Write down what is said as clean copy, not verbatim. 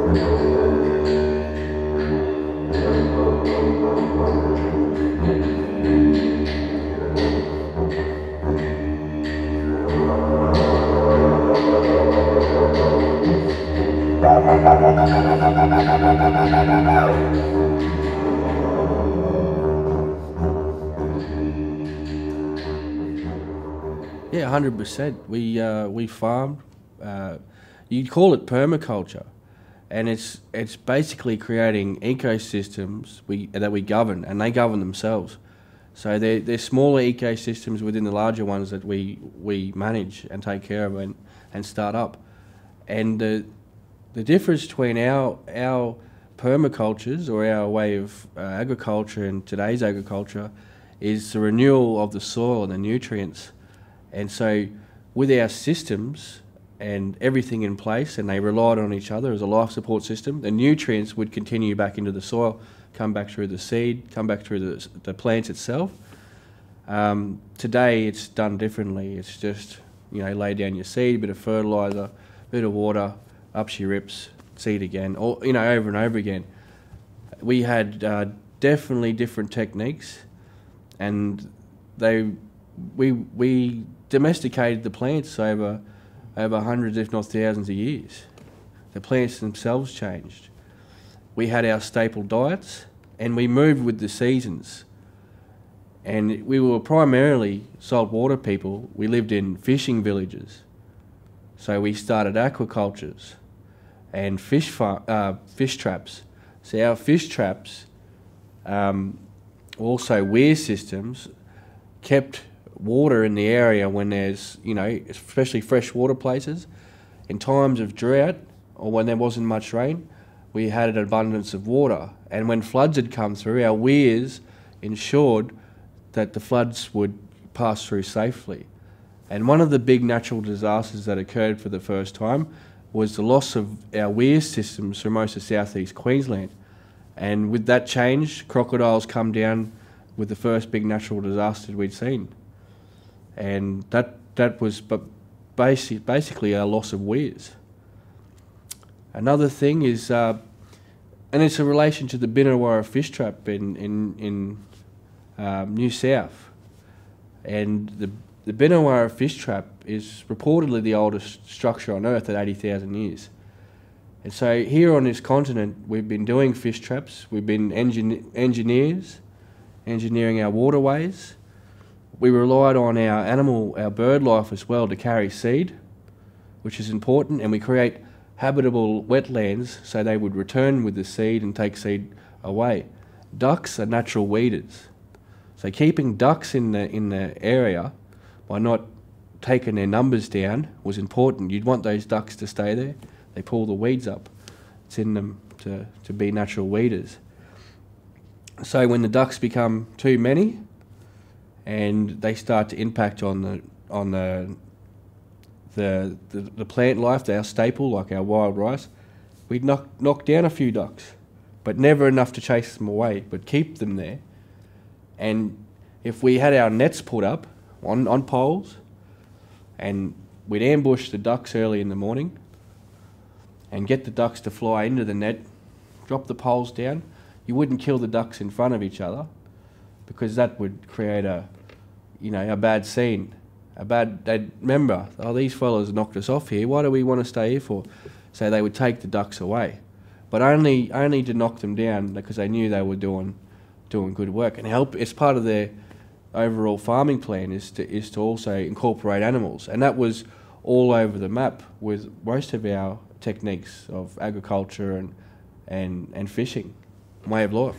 Yeah, 100%. We farmed. You'd call it permaculture, and it's basically creating ecosystems that we govern, and they govern themselves. So they're smaller ecosystems within the larger ones that we manage and take care of and start up. And the difference between our permacultures, or our way of agriculture and today's agriculture, is the renewal of the soil and the nutrients. And so with our systems and everything in place, and they relied on each other as a life support system, the nutrients would continue back into the soil, come back through the seed, come back through the plant itself. Today it's done differently. It's just, lay down your seed, bit of fertiliser, bit of water, up she rips, seed again, or over and over again. We had definitely different techniques, and we domesticated the plants over hundreds, if not thousands of years. The plants themselves changed. We had our staple diets, and we moved with the seasons. And we were primarily saltwater people. We lived in fishing villages. So we started aquacultures and fish traps. So our fish traps, also weir systems, kept water in the area when there's, especially freshwater places. In times of drought, or when there wasn't much rain, we had an abundance of water. And when floods had come through, our weirs ensured that the floods would pass through safely. And one of the big natural disasters that occurred for the first time was the loss of our weir systems through most of southeast Queensland. And with that change, crocodiles come down with the first big natural disaster we'd seen. And that was basically our loss of weirs. Another thing is, and it's in relation to the Binnawarra fish trap in New South. And the Binnawarra fish trap is reportedly the oldest structure on Earth at 80,000 years. And so here on this continent, we've been doing fish traps. We've been engineering our waterways. We relied on our bird life as well to carry seed, which is important, and we create habitable wetlands so they would return with the seed and take seed away. Ducks are natural weeders. So keeping ducks in the area by not taking their numbers down was important. You'd want those ducks to stay there. They pull the weeds up. It's in them to be natural weeders. So when the ducks become too many, and they start to impact on the plant life, our staple, like our wild rice, we'd knock down a few ducks, but never enough to chase them away, but keep them there. And if we had our nets put up on poles, and we'd ambush the ducks early in the morning, and get the ducks to fly into the net, drop the poles down, you wouldn't kill the ducks in front of each other, because that would create a bad scene. They'd remember, these fellas knocked us off here, what do we want to stay here for? So they would take the ducks away. But only to knock them down, because they knew they were doing good work. And help, it's part of their overall farming plan is to also incorporate animals. And that was all over the map with most of our techniques of agriculture and fishing, way of life.